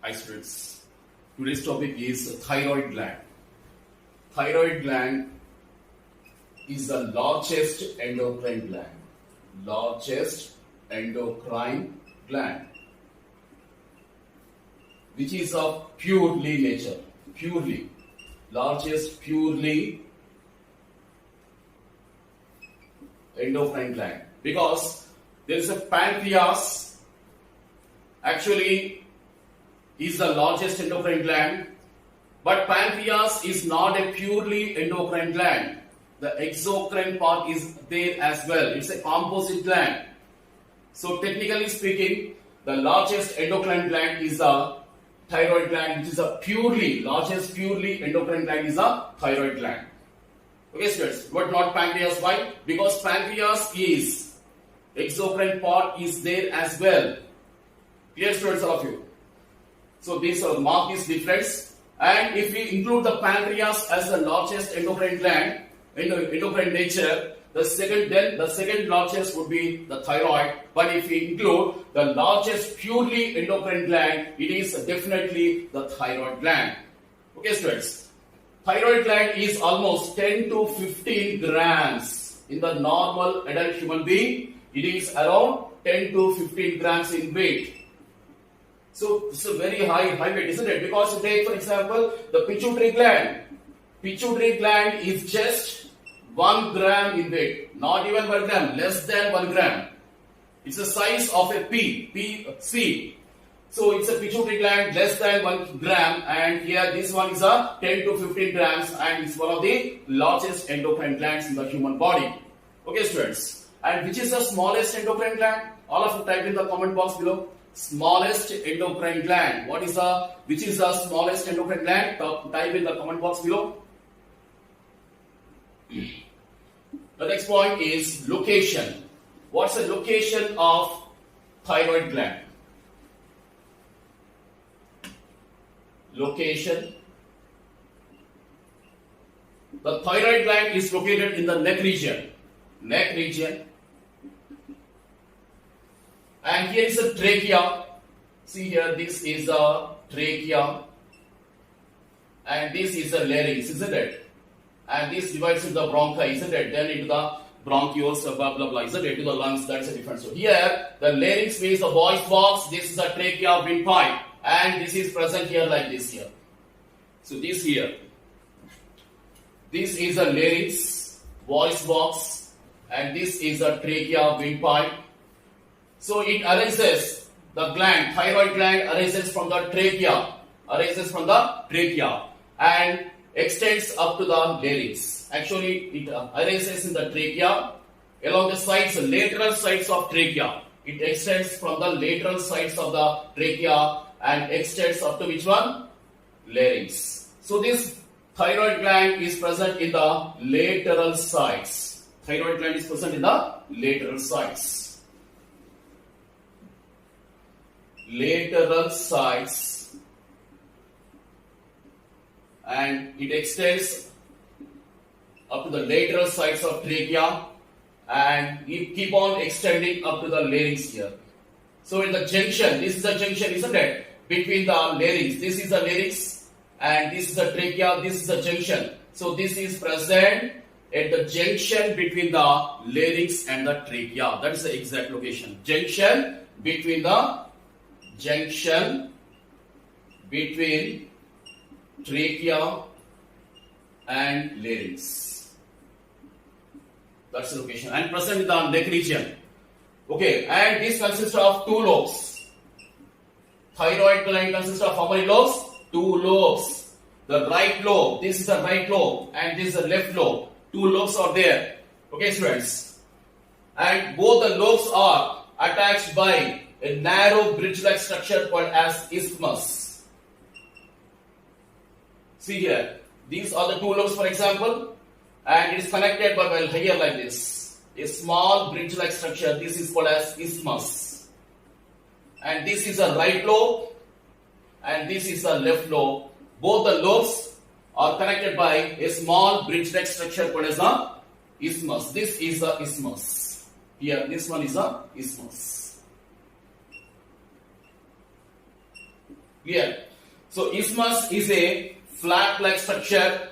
Hi students, today's topic is thyroid gland. Thyroid gland is the largest endocrine gland. Largest endocrine gland, which is of purely nature. Purely. Largest purely endocrine gland. Because there is a pancreas actually is the largest endocrine gland, but pancreas is not a purely endocrine gland. The exocrine part is there as well. It's a composite gland. So technically speaking, the largest endocrine gland is the thyroid gland, which is a largest purely endocrine gland is a thyroid gland. Okay students, but not pancreas. Why? Because pancreas is, exocrine part is there as well. Clear students, all of you? So this mark this difference, and if we include the pancreas as the largest endocrine gland, endocrine nature, the second largest would be the thyroid. But if we include the largest purely endocrine gland, it is definitely the thyroid gland. Okay students, thyroid gland is almost 10 to 15 grams in the normal adult human being. It is around 10 to 15 grams in weight. So it's a very high weight, isn't it? Because you take, for example, the pituitary gland. Pituitary gland is just 1 gram in weight. Not even 1 gram, less than 1 gram. It's the size of a seed. So it's a pituitary gland less than 1 gram, and here this one is a 10 to 15 grams, and it's one of the largest endocrine glands in the human body. Okay students, and which is the smallest endocrine gland? All of you type in the comment box below. Smallest endocrine gland. Which is the smallest endocrine gland? Type in the comment box below. The next point is location. What's the location of thyroid gland? Location. The thyroid gland is located in the neck region. Neck region. And here is a trachea. See here, this is a trachea. And this is a larynx, isn't it? And this divides into the bronchi, isn't it? Then into the bronchioles, blah blah blah, isn't it? To the lungs, that's a difference. So here, the larynx means the voice box. This is a trachea windpipe. And this is present here like this here. So this here. This is a larynx, voice box. And this is a trachea windpipe. So it arises, the gland, thyroid gland arises from the trachea, and extends up to the larynx. Actually, it arises in the trachea, along the sides, lateral sides of trachea. It extends from the lateral sides of the trachea and extends up to which one? Larynx. So this thyroid gland is present in the lateral sides. Thyroid gland is present in the lateral sides. Lateral sides, and it extends up to the lateral sides of trachea, and it keep on extending up to the larynx here. So in the junction, this is the junction, isn't it? Between the larynx, this is the larynx, and this is the trachea, this is the junction. So this is present at the junction between the larynx and the trachea. That is the exact location. Junction between trachea and larynx. That's the location, and present in the neck region. Okay, and this consists of 2 lobes. Thyroid gland consists of how many lobes? 2 lobes. The right lobe, this is the right lobe, and this is the left lobe. 2 lobes are there. Okay students, and both the lobes are attached by a narrow bridge-like structure called as isthmus. See here, these are the 2 lobes, for example, and it is connected by here like this. A small bridge-like structure, this is called as isthmus. And this is a right lobe, and this is a left lobe. Both the lobes are connected by a small bridge-like structure called as a isthmus. This is the isthmus. Here, this one is a isthmus. Clear? So isthmus is a flap-like structure.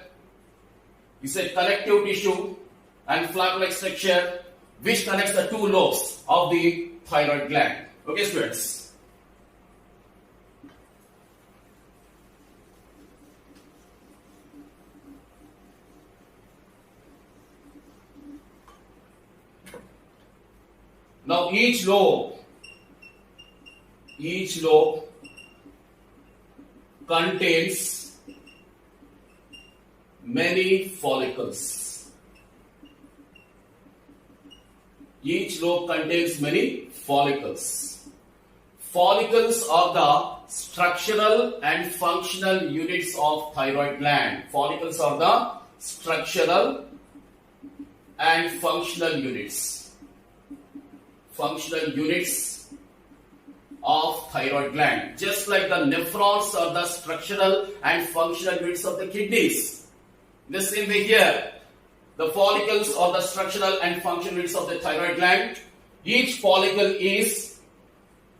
It's a connective tissue and flap-like structure which connects the two lobes of the thyroid gland. Okay, students. Now each lobe contains many follicles. Each lobe contains many follicles. Follicles are the structural and functional units of thyroid gland. Follicles are the structural and functional units. Functional units of thyroid gland. Just like the nephrons are the structural and functional units of the kidneys. In the same way here, the follicles are the structural and functional units of the thyroid gland. Each follicle is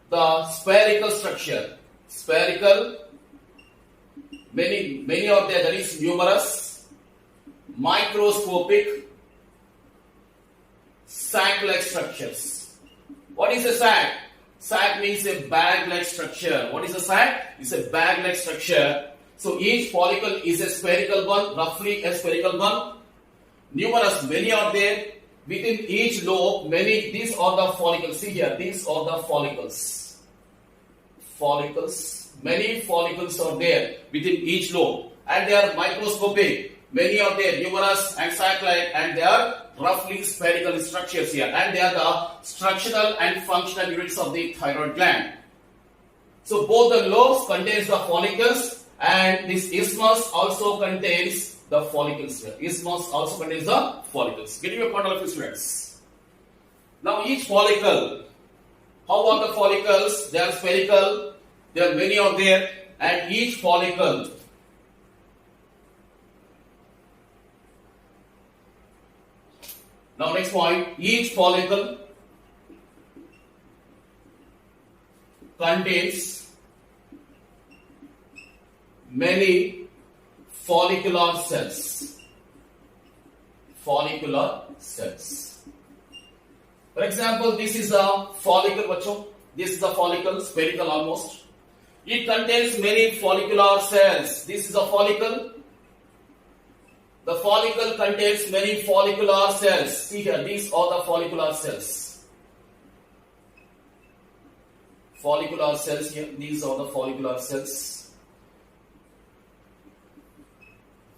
the spherical structure. Spherical, many are there, that is numerous, microscopic, sac-like structures. What is a sac? Sac means a bag-like structure. What is a sac? It's a bag-like structure. So each follicle is a spherical one, roughly a spherical one. Numerous, many are there. Within each lobe, many, these are the follicles. See here, these are the follicles. Follicles. Many follicles are there within each lobe. And they are microscopic. Many are there, numerous and sac-like, and they are roughly spherical structures here. And they are the structural and functional units of the thyroid gland. So both the lobes contains the follicles, and this isthmus also contains the follicles here. Isthmus also contains the follicles. Getting your point of students. Now each follicle, how are the follicles? They are spherical. There are many are there, and each follicle now next point, each follicle contains many follicular cells. Follicular cells. For example, this is a follicle, this is a follicle, spherical almost. It contains many follicular cells. This is a follicle. The follicle contains many follicular cells. See here, these are the follicular cells. Follicular cells here, these are the follicular cells.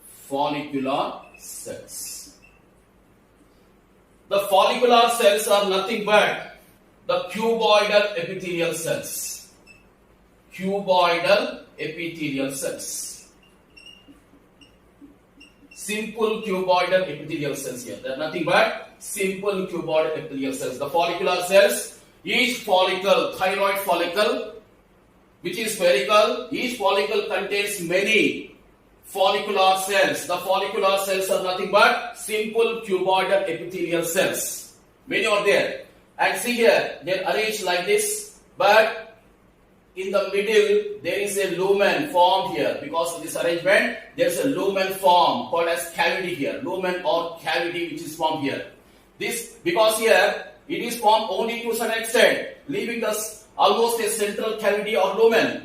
Follicular cells. The follicular cells are nothing but the cuboidal epithelial cells. Cuboidal epithelial cells. Simple cuboidal epithelial cells here. They are nothing but simple cuboidal epithelial cells. The follicular cells, each follicle, thyroid follicle, which is spherical, each follicle contains many follicular cells. The follicular cells are nothing but simple cuboidal epithelial cells. Many are there. And see here, they are arranged like this, but in the middle, there is a lumen formed here. Because of this arrangement, there is a lumen formed called as cavity here. Lumen or cavity which is formed here. This, because here, it is formed only to some extent, leaving us almost a central cavity or lumen.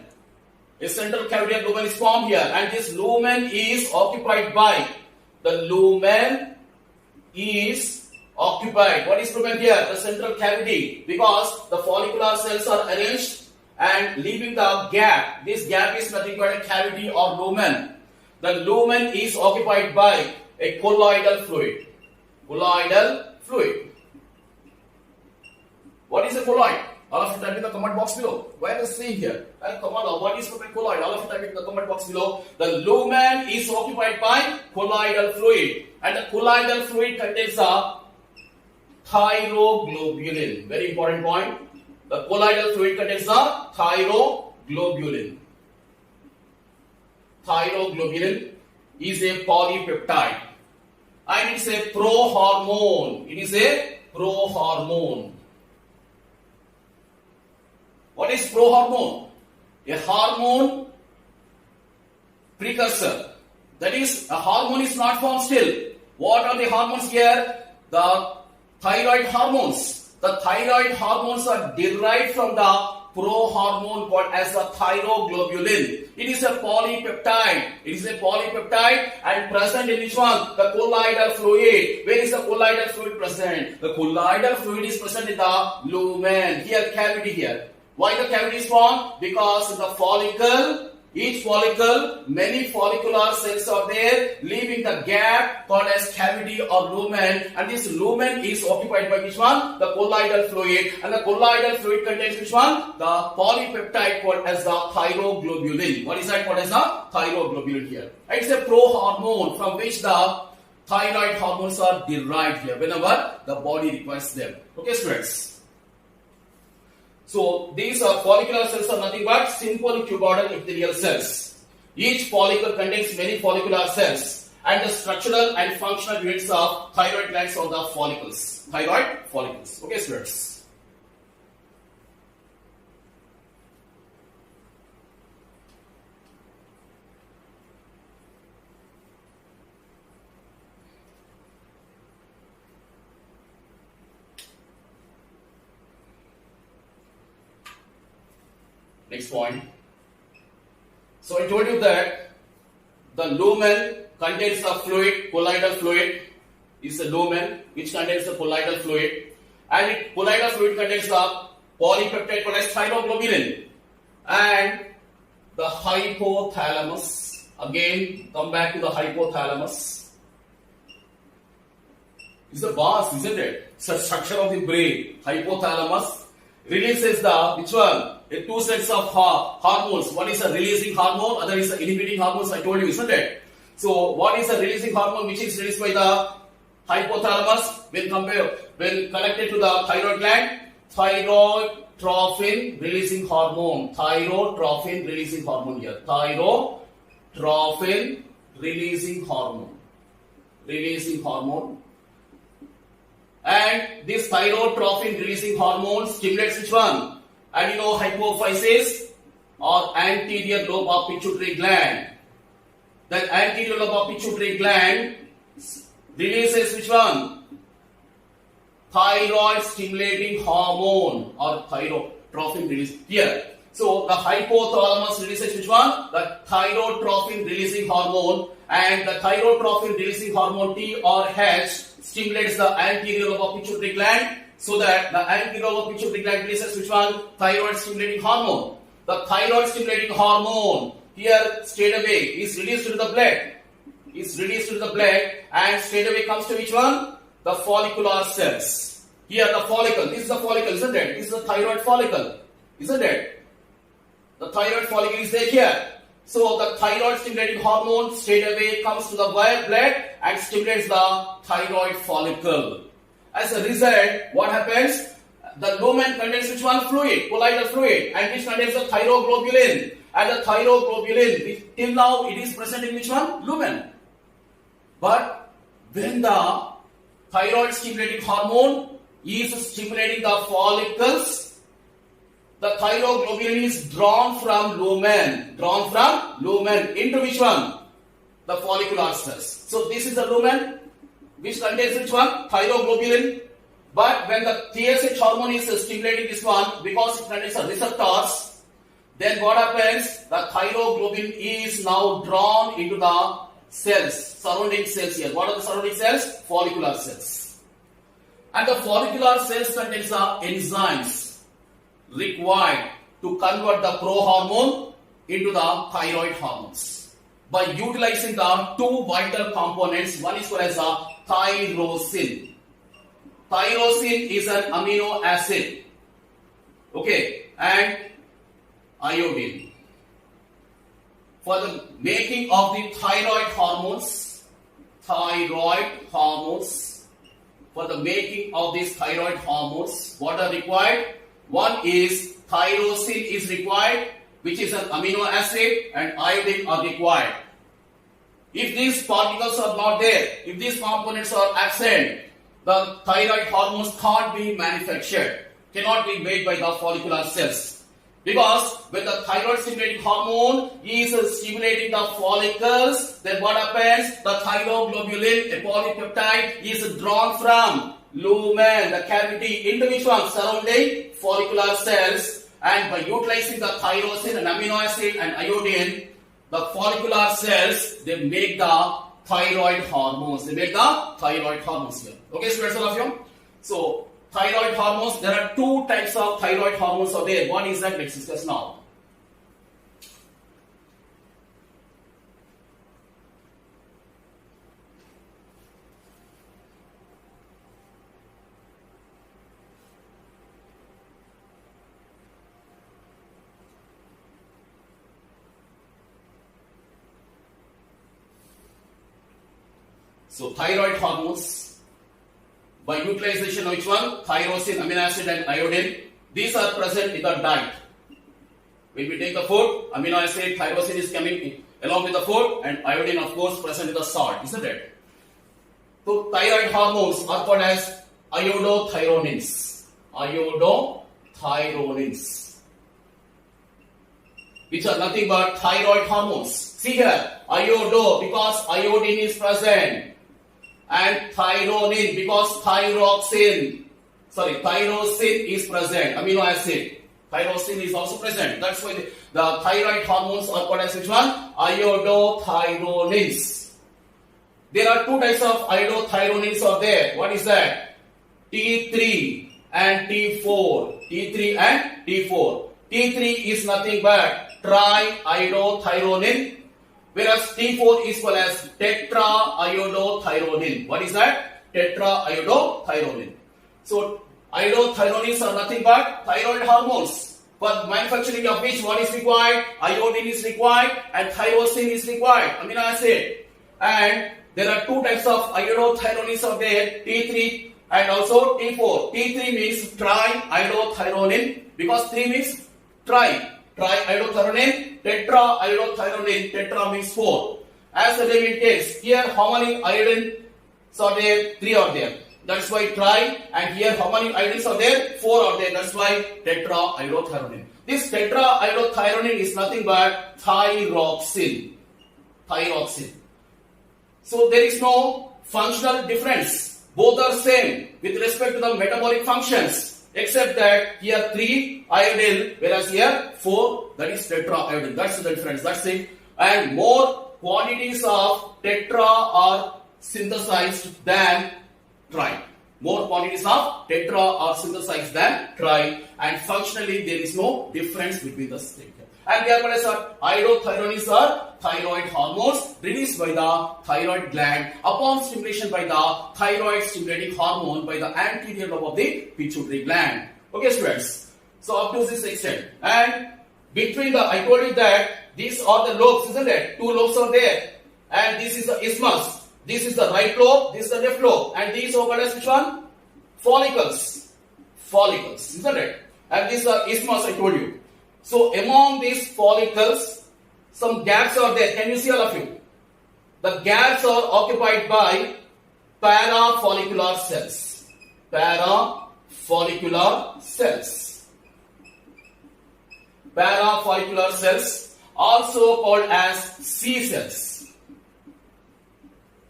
A central cavity or lumen is formed here. And this lumen is occupied by, the lumen is occupied. What is lumen here? The central cavity. Because the follicular cells are arranged and leaving the gap. This gap is nothing but a cavity or lumen. The lumen is occupied by a colloidal fluid. Colloidal fluid. What is a colloid? All of you type in the comment box below. Why are you saying here? Come on, what is a colloid? All of you type in the comment box below. The lumen is occupied by colloidal fluid. And the colloidal fluid contains a thyroglobulin. Very important point. The colloidal fluid contains the thyroglobulin. Thyroglobulin is a polypeptide and it's a prohormone. It is a prohormone. What is prohormone? a hormone precursor. That is, a hormone is not formed still. What are the hormones here? The thyroid hormones. The thyroid hormones are derived from the prohormone called as the thyroglobulin. It is a polypeptide. It is a polypeptide and present in which one? The colloidal fluid. Where is the colloidal fluid present? The colloidal fluid is present in the lumen. Here, cavity here. Why the cavity is formed? Because in the follicle, each follicle, many follicular cells are there, leaving the gap called as cavity or lumen, and this lumen is occupied by which one? The colloidal fluid, and the colloidal fluid contains which one? The polypeptide called as the thyroglobulin. What is that called as the thyroglobulin here? It's a prohormone from which the thyroid hormones are derived here whenever the body requires them. Okay, students. So these follicular cells are nothing but simple cuboidal epithelial cells. Each follicle contains many follicular cells, and the structural and functional units of thyroid glands are the follicles. Thyroid follicles. Okay, students. Next point. So I told you that the lumen contains the fluid, colloidal fluid is the lumen which contains the colloidal fluid, and colloidal fluid contains the polypeptide called as thyroglobulin, and the hypothalamus. Again, come back to the hypothalamus. It's the boss, isn't it? It's the structure of the brain. Hypothalamus releases the which one? The two sets of hormones. One is a releasing hormone, other is a inhibiting hormones. I told you, isn't it? So, what is a releasing hormone which is released by the hypothalamus when connected to the thyroid gland? Thyrotrophin releasing hormone. Thyrotrophin releasing hormone here. Thyrotrophin releasing hormone. Releasing hormone. And this thyrotrophin releasing hormone stimulates which one? Adenohypophysis or anterior lobe of pituitary gland. That anterior lobe of pituitary gland releases which one? Thyroid stimulating hormone or thyrotrophin release here. So the hypothalamus releases which one? The thyrotrophin releasing hormone, and the thyrotrophin releasing hormone T or H stimulates the anterior lobe of pituitary gland, so that the anterior lobe of pituitary gland releases which one? Thyroid stimulating hormone. The thyroid stimulating hormone here straight away is released to the blood. Is released to the blood and straight away comes to which one? The follicular cells. Here the follicle. This is the follicle, isn't it? This is the thyroid follicle, isn't it? The thyroid follicle is there here. So the thyroid stimulating hormone straight away comes to the blood and stimulates the thyroid follicle. As a result, what happens? The lumen contains which one? Fluid, colloidal fluid, and which contains the thyroglobulin. And the thyroglobulin, till now it is present in which one? Lumen. But when the thyroid stimulating hormone is stimulating the follicles, the thyroglobulin is drawn from lumen. Drawn from lumen into which one? The follicular cells. So this is the lumen which contains which one? Thyroglobulin. But when the TSH hormone is stimulating this one, because it contains the receptors, then what happens? The thyroglobulin is now drawn into the cells, surrounding cells here. What are the surrounding cells? Follicular cells. And the follicular cells contains the enzymes required to convert the prohormone into the thyroid hormones by utilizing the two vital components. One is called as a thyrosin. Thyrosin is an amino acid, okay, and iodine. For the making of the thyroid hormones, for the making of these thyroid hormones, what are required? One is thyrosin is required, which is an amino acid, and iodine are required. If these particles are not there, if these components are absent, the thyroid hormones can't be manufactured, cannot be made by the follicular cells. Because when the thyroid stimulating hormone is stimulating the follicles, then what happens? The thyroglobulin, a polypeptide, is drawn from lumen, the cavity, into which one? Surrounding follicular cells. And by utilizing the thyrosin and amino acid and iodine, the follicular cells, they make the thyroid hormones. They make the thyroid hormones here. Okay, students, all of you? So, thyroid hormones, there are two types of thyroid hormones are there. One is that, let's discuss now. So, thyroid hormones, by utilization of which one? Thyrosin, amino acid and iodine. These are present in the diet. When we take the food, amino acid, thyrosin is coming along with the food, and iodine of course present in the salt, isn't it? So thyroid hormones are called as iodothyrionins. Iodothyrionins, which are nothing but thyroid hormones. See here, iodo because iodine is present. And thyronin because thyrosin is present, amino acid. Thyrosin is also present. That's why the thyroid hormones are called as which one? Iodothyrionins. There are two types of iodothyrionins are there. What is that? T3 and T4. T3 and T4. T3 is nothing but triiodothyronin. Whereas T4 is called as tetraiodothyronin. What is that? Tetraiodothyronin. So, iodothyrionins are nothing but thyroid hormones. For manufacturing of which one is required? Iodine is required and thyrosin is required, amino acid. And there are two types of iodothyrionins are there, T3 and also T4. T3 means triiodothyronin because 3 means triiodothyronin, tetraiodothyronin, tetra means 4. As the name indicates, here how many iodines are there? 3 are there. That's why tri, and here how many iodines are there? 4 are there. That's why tetraiodothyronin. This tetraiodothyronin is nothing but thyroxine. So there is no functional difference. Both are same with respect to the metabolic functions. Except that here 3 iodine, whereas here 4, that is tetraiodine. That's the difference. That's it. And more quantities of tetra are synthesized than tri. More quantities of tetra are synthesized than tri, and functionally there is no difference between the state. And they are called as iodothyrionins are thyroid hormones released by the thyroid gland upon stimulation by the thyroid stimulating hormone by the anterior lobe of the pituitary gland. Okay, students. So up to this extent, and between I told you that these are the lobes, isn't it? 2 lobes are there, and this is the isthmus. This is the right lobe, this is the left lobe, and these are called as which one? Follicles, isn't it? And this is the isthmus I told you. So among these follicles, some gaps are there. Can you see all of you? The gaps are occupied by parafollicular cells. Parafollicular cells, also called as C cells.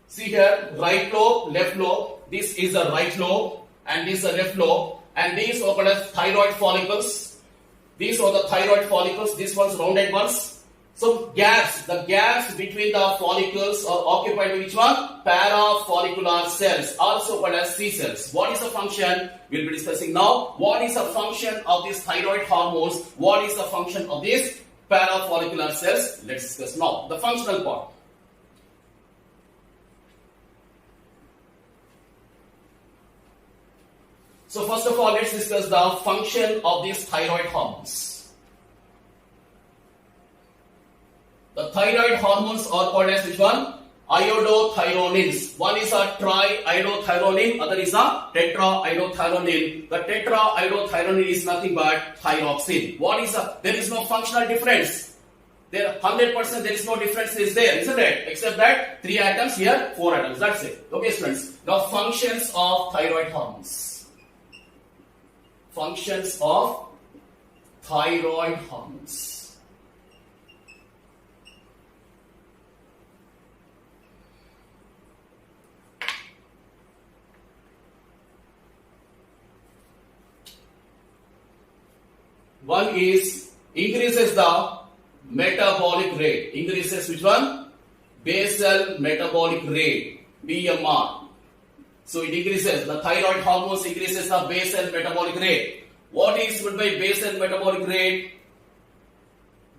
See here, right lobe, left lobe. This is the right lobe and this is the left lobe. And these are called as thyroid follicles. These are the thyroid follicles, these ones rounded ones. So gaps, the gaps between the follicles are occupied by which one? Parafollicular cells, also called as C cells. What is the function? We'll be discussing now. What is the function of these thyroid hormones? What is the function of these parafollicular cells? Let's discuss now. The functional part. So first of all, let's discuss the function of these thyroid hormones. The thyroid hormones are called as which one? Iodothyrionins. One is a triiodothyronin, other is a tetraiodothyronin. The tetraiodothyronin is nothing but thyroxine. There is no functional difference. There 100% there is no difference is there, isn't it? Except that 3 atoms here, 4 atoms. That's it. Okay, students. Now functions of thyroid hormones. Functions of thyroid hormones. One is increases the metabolic rate. Increases which one? Basal metabolic rate, BMR. So it increases, the thyroid hormones increases the basal metabolic rate. What is meant by basal metabolic rate?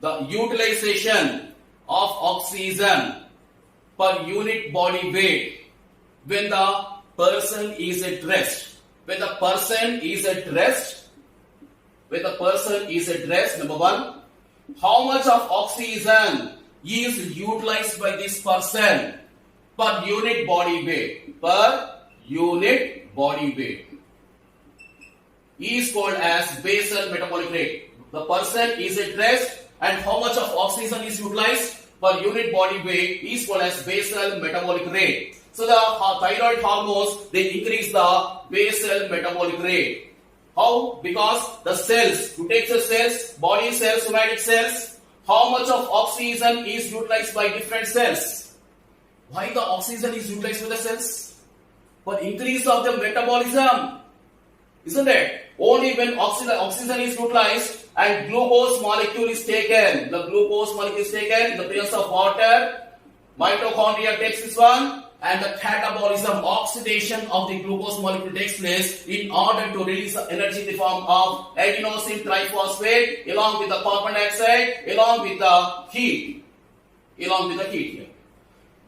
The utilization of oxygen per unit body weight when the person is at rest. When the person is at rest, number one, how much of oxygen is utilized by this person per unit body weight? Per unit body weight is called as basal metabolic rate. The person is at rest and how much of oxygen is utilized per unit body weight is called as basal metabolic rate. So the thyroid hormones, they increase the basal metabolic rate. How? Because the cells, you take the cells, body cells, somatic cells, how much of oxygen is utilized by different cells? Why the oxygen is utilized by the cells? For increase of the metabolism, isn't it? Only when oxygen is utilized and glucose molecule is taken, the glucose molecule is taken in the presence of water, mitochondria takes this one, and the catabolism, oxidation of the glucose molecule takes place in order to release energy in the form of adenosine triphosphate along with the carbon dioxide, along with the heat here.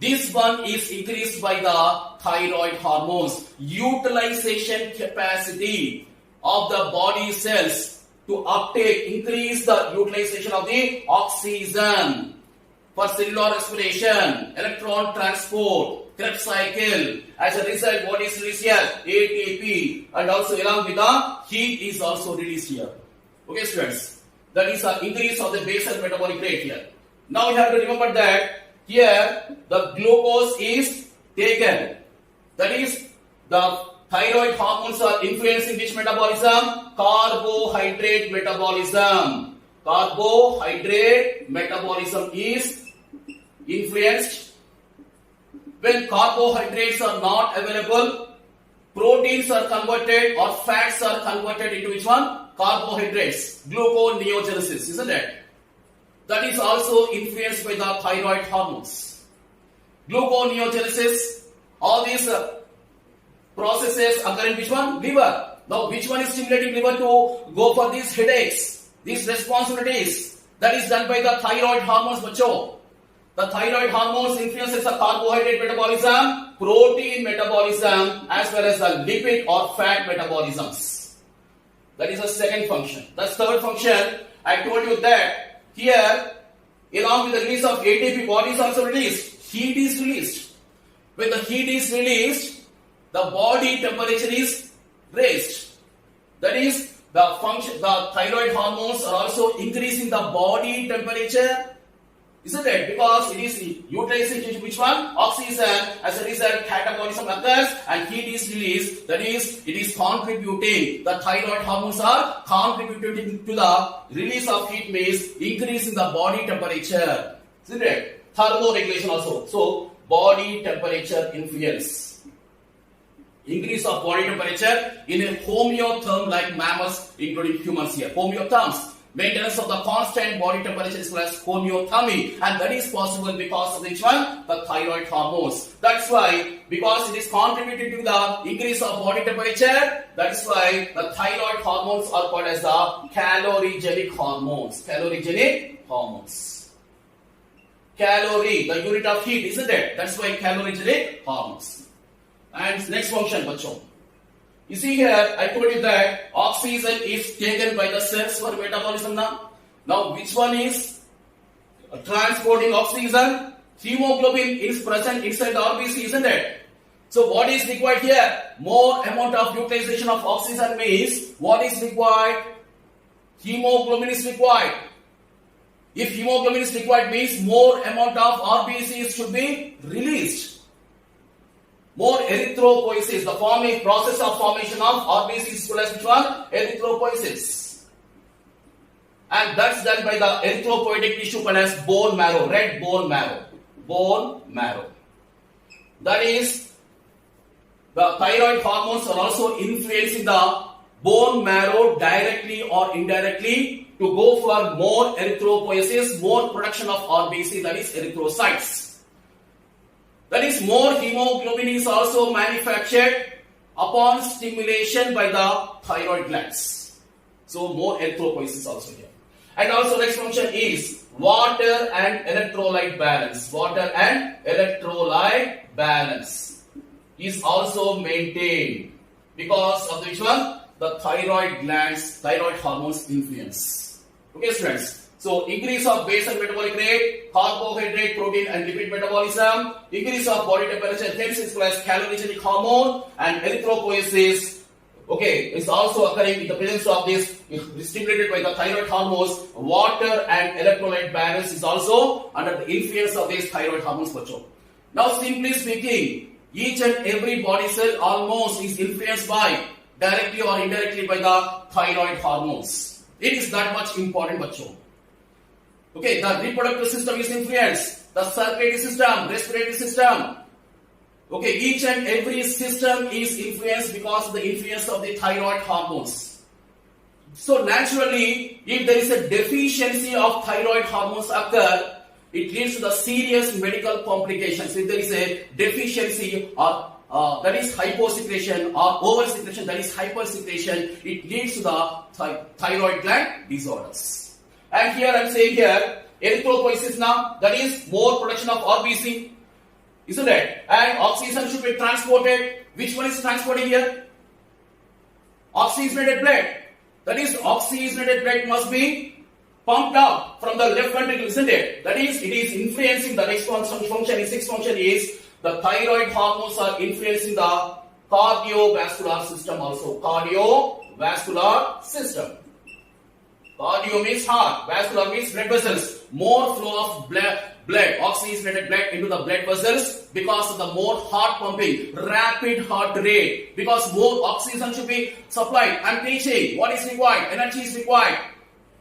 This one is increased by the thyroid hormones. Utilization capacity of the body cells to uptake, increase the utilization of the oxygen for cellular respiration, electron transport, Krebs cycle. As a result, what is released here? ATP, and also along with the heat is also released here. Okay, students, that is an increase of the basal metabolic rate here. Now you have to remember that here the glucose is taken. That is, the thyroid hormones are influencing which metabolism? Carbohydrate metabolism. Carbohydrate metabolism is influenced. When carbohydrates are not available, proteins are converted or fats are converted into which one? Carbohydrates. Gluconeogenesis, isn't it? That is also influenced by the thyroid hormones. Gluconeogenesis, all these processes occur in which one? Liver. Now which one is stimulating liver to go for these headaches, these responsibilities? That is done by the thyroid hormones, macho. The thyroid hormones influences the carbohydrate metabolism, protein metabolism, as well as the lipid or fat metabolisms. That is the second function. The third function, I told you that here, along with the release of ATP, what is also released? Heat is released. When the heat is released, the body temperature is raised. That is, the thyroid hormones are also increasing the body temperature. Isn't it? Because it is utilizing which one? Oxygen. As a result, catabolism occurs and heat is released. That is, it is contributing. The thyroid hormones are contributing to the release of heat, means increasing the body temperature. Isn't it? Thermoregulation also. So, body temperature influence. Increase of body temperature in a homeotherm like mammals, including humans here. Homeotherms. Maintenance of the constant body temperature is called as homeothermy, and that is possible because of which one? The thyroid hormones. That's why, because it is contributing to the increase of body temperature, that's why the thyroid hormones are called as the calorigenic hormones. Calorigenic hormones. Calorie, the unit of heat, isn't it? That's why calorigenic hormones. And next function, bacho. You see here, I told you that oxygen is taken by the cells for metabolism now. Now, which one is transporting oxygen? Hemoglobin is present inside the RBC, isn't it? So, what is required here? More amount of utilization of oxygen means what is required? Hemoglobin is required. If hemoglobin is required means more amount of RBCs should be released. More erythropoiesis, the process of formation of RBCs is called as which one? Erythropoiesis. and that's done by the erythropoietic tissue called as bone marrow, red bone marrow. Bone marrow. That is, the thyroid hormones are also influencing the bone marrow directly or indirectly to go for more erythropoiesis, more production of RBC, that is erythrocytes. That is, more hemoglobin is also manufactured upon stimulation by the thyroid glands. So more erythropoiesis also here. And also next function is water and electrolyte balance. Water and electrolyte balance is also maintained because of which one? The thyroid glands, thyroid hormones influence. Okay, students. So increase of basal metabolic rate, carbohydrate, protein and lipid metabolism, increase of body temperature, hence is called as calorigenic hormone, and erythropoiesis, okay, is also occurring in the presence of this, stimulated by the thyroid hormones. Water and electrolyte balance is also under the influence of these thyroid hormones. Now simply speaking, each and every body cell almost is influenced by, directly or indirectly by the thyroid hormones. It is that much important, bacho. Okay, the reproductive system is influenced, the circulatory system, respiratory system. Okay, each and every system is influenced because of the influence of the thyroid hormones. So naturally, if there is a deficiency of thyroid hormones occur, it leads to the serious medical complications. If there is a deficiency or that is hyposecretion, or oversecretion, that is hypersecretion, it leads to the thyroid gland disorders. And here I am saying here, erythropoiesis now, that is more production of RBC, isn't it? And oxygen should be transported. Which one is transporting here? Oxygenated blood. That is, oxygenated blood must be pumped out from the left ventricle, isn't it? That is, it is influencing the next function. Sixth function is the thyroid hormones are influencing the cardiovascular system also. Cardiovascular system. Cardio means heart, vascular means blood vessels. More flow of blood, oxygenated blood into the blood vessels because of the more heart pumping, rapid heart rate. Because more oxygen should be supplied. I am teaching what is required. Energy is required.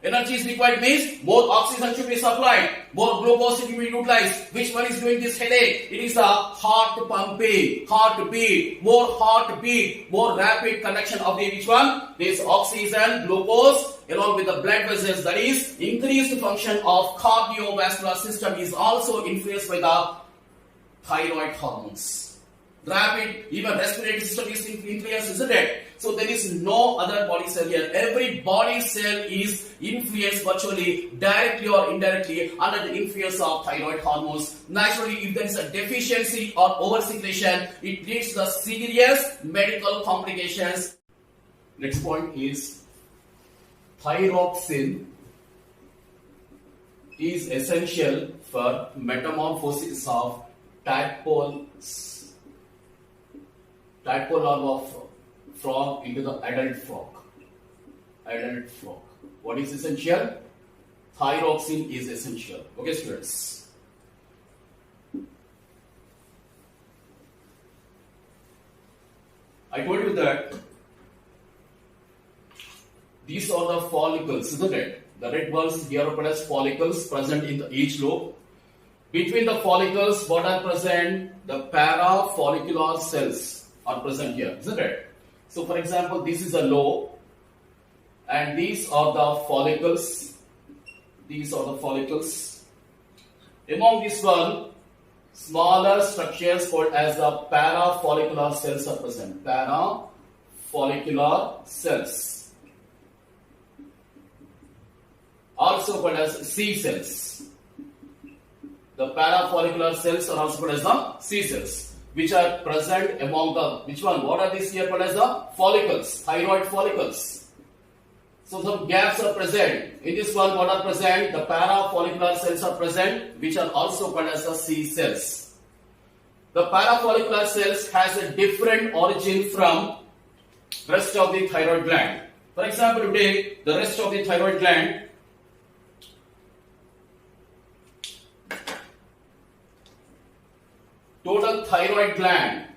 Energy is required means more oxygen should be supplied, more glucose should be utilized. Which one is doing this headache? It is the heart pumping, heartbeat, more rapid conduction of the which one? This oxygen, glucose along with the blood vessels. That is, increased function of cardiovascular system is also influenced by the thyroid hormones. Rapid, even respiratory system is influenced, isn't it? So there is no other body cell here. Every body cell is influenced virtually, directly or indirectly, under the influence of thyroid hormones. Naturally, if there is a deficiency or oversecretion, it leads to the serious medical complications. Next point is thyroxine is essential for metamorphosis of tadpole larva of frog into the adult frog. What is essential? Thyroxine is essential. Okay, students. I told you that these are the follicles, isn't it? The red ones here are called as follicles present in each lobe. Between the follicles, what are present? The parafollicular cells are present here, isn't it? So, for example, this is a lobe, and these are the follicles. Among this one, smaller structures called as the parafollicular cells are present. Parafollicular cells, also called as C cells. The parafollicular cells are also called as the C cells, which are present among the, which one? What are these here called as the follicles, thyroid follicles. So some gaps are present. In this one, what are present? The parafollicular cells are present, which are also called as the C cells. The parafollicular cells has a different origin from rest of the thyroid gland. For example, today, the rest of the thyroid gland, total thyroid gland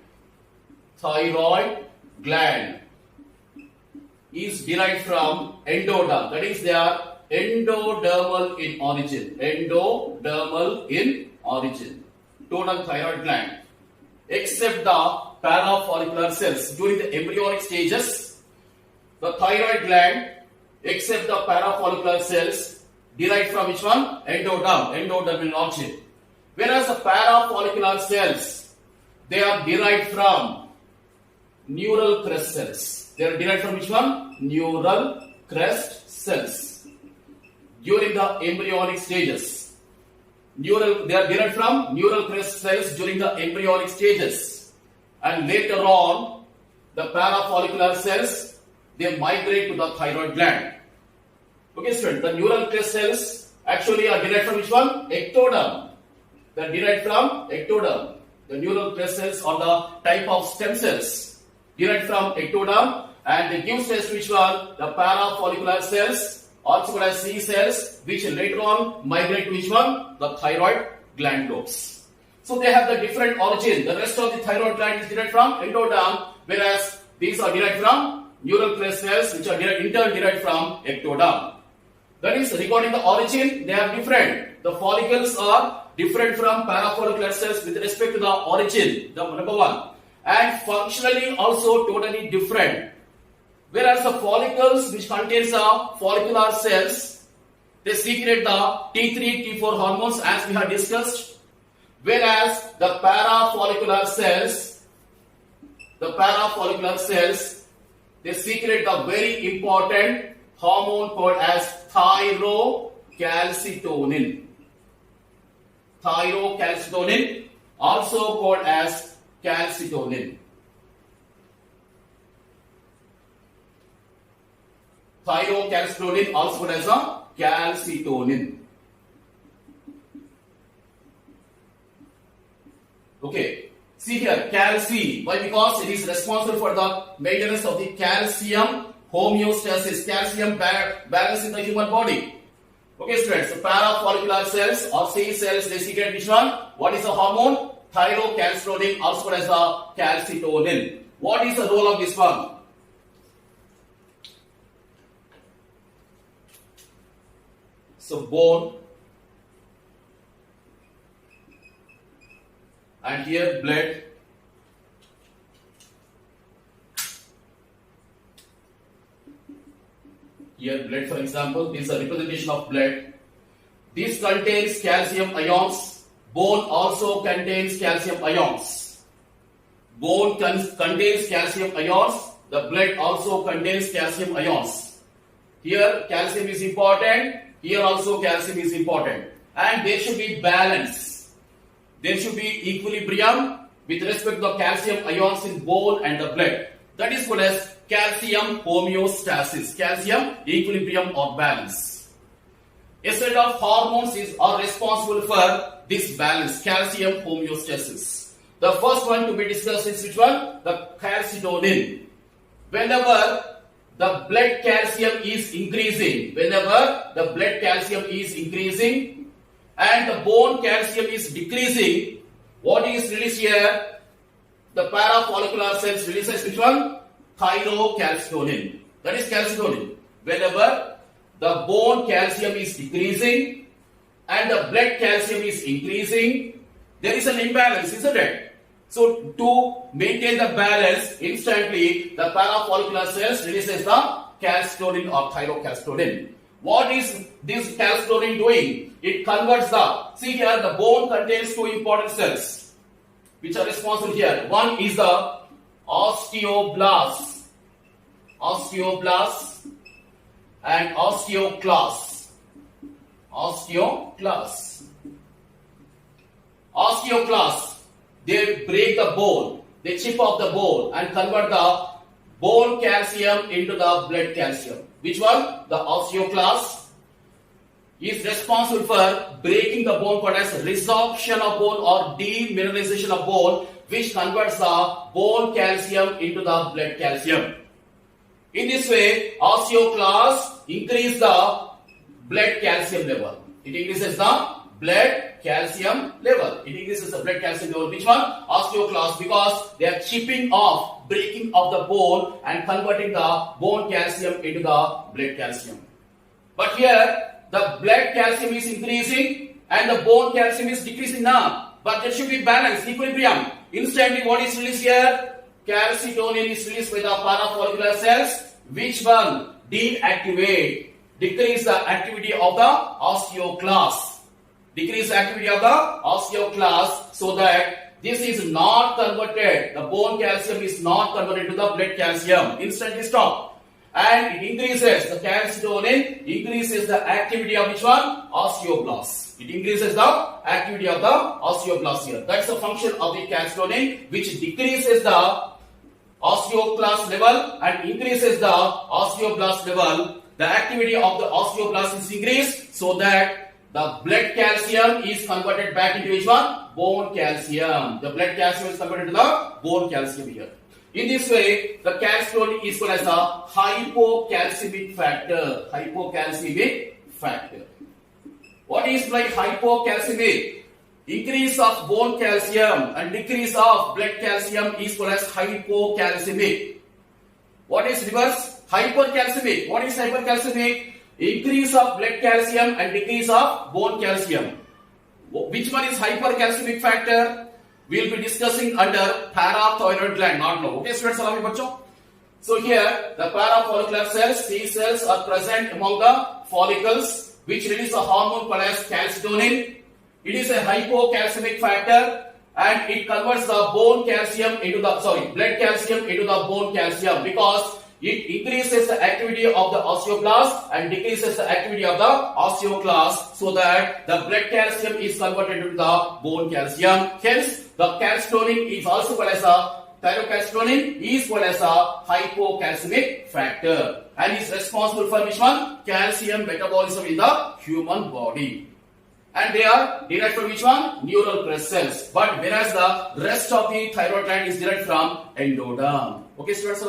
is derived from endoderm. That is, they are endodermal in origin. Endodermal in origin. Total thyroid gland. Except the parafollicular cells. During the embryonic stages, the thyroid gland, except the parafollicular cells, derived from which one? Endoderm. Endodermal in origin. Whereas the parafollicular cells, they are derived from neural crest cells. They are derived from which one? Neural crest cells. During the embryonic stages, they are derived from neural crest cells during the embryonic stages, and later on, the parafollicular cells, they migrate to the thyroid gland. Okay, students, the neural crest cells actually are derived from which one? Ectoderm. They are derived from ectoderm. The neural crest cells are the type of stem cells derived from ectoderm, and they give rise to which one? The parafollicular cells, also called as C cells, which later on migrate to which one? The thyroid gland lobes. So they have the different origin. The rest of the thyroid gland is derived from endoderm, whereas these are derived from neural crest cells, which are in turn derived from ectoderm. That is, regarding the origin, they are different. The follicles are different from parafollicular cells with respect to the origin, the number one, and functionally also totally different. Whereas the follicles, which contains the follicular cells, they secrete the T3, T4 hormones as we have discussed. Whereas the parafollicular cells, they secrete the very important hormone called as Thyroid Calcitonin. Thyroid Calcitonin, also called as calcitonin. Thyroid Calcitonin, also called as a calcitonin. Okay, see here, calci. Why? Because it is responsible for the maintenance of the calcium homeostasis, calcium balance in the human body. Okay, students, so parafollicular cells or C cells, they secrete which one? What is the hormone? Thyroid calcitonin, also called as the calcitonin. What is the role of this one? So bone, and here blood, here blood, for example, this is a representation of blood. This contains calcium ions. Bone also contains calcium ions. Bone contains calcium ions. The blood also contains calcium ions. Here calcium is important. Here also calcium is important. And there should be balance. There should be equilibrium with respect to the calcium ions in bone and the blood. That is called as calcium homeostasis. Calcium equilibrium or balance. A set of hormones are responsible for this balance, calcium homeostasis. The first one to be discussed is which one? The calcitonin. Whenever the blood calcium is increasing, and the bone calcium is decreasing, what is released here? The parafollicular cells releases which one? Thyroid calcitonin. That is calcitonin. Whenever the bone calcium is decreasing and the blood calcium is increasing, there is an imbalance, isn't it? So to maintain the balance, instantly the parafollicular cells releases the calcitonin or thyroid calcitonin. What is this calcitonin doing? It converts the, see here, the bone contains two important cells which are responsible here. One is the osteoblast and osteoclast. Osteoclast, they break the bone, they chip off the bone and convert the bone calcium into the blood calcium. Which one? The osteoclast is responsible for breaking the bone called as resorption of bone or demineralization of bone, which converts the bone calcium into the blood calcium. In this way, osteoclast increase the blood calcium level. It increases the blood calcium level. Which one? Osteoclast, because they are chipping off, breaking of the bone and converting the bone calcium into the blood calcium. But here the blood calcium is increasing and the bone calcium is decreasing now. But there should be balance, equilibrium. Instantly what is released here? Calcitonin is released by the parafollicular cells. Which one? Deactivate. Decrease the activity of the osteoclast. Decrease the activity of the osteoclast so that this is not converted. The bone calcium is not converted to the blood calcium. Instantly stop. And it increases, the calcitonin increases the activity of which one? Osteoblast. It increases the activity of the osteoblast here. That's the function of the calcitonin, which decreases the osteoclast level and increases the osteoblast level. The activity of the osteoblast is increased so that the blood calcium is converted back into which one? Bone calcium. The blood calcium is converted to the bone calcium here. In this way, the calcitonin is called as a hypocalcemic factor. Hypocalcemic factor. What is like hypocalcemic? Increase of bone calcium and decrease of blood calcium is called as hypocalcemic. What is reverse? Hypercalcemic. What is hypercalcemic? Increase of blood calcium and decrease of bone calcium. Which one is hypercalcemic factor? We will be discussing under parathyroid gland, not now. Okay, students, allow me, bachcho. So here, the parafollicular cells, these cells are present among the follicles, which release a hormone called as calcitonin. It is a hypocalcemic factor, and it converts the bone calcium into the blood calcium into the bone calcium because it increases the activity of the osteoblast and decreases the activity of the osteoclast so that the blood calcium is converted into the bone calcium. Hence, the calcitonin is also called as a thyrocalcitonin is called as a hypocalcemic factor and is responsible for which one? Calcium metabolism in the human body. And they are derived from which one? Neural crest cells. But whereas the rest of the thyroid gland is derived from endoderm. Okay, students,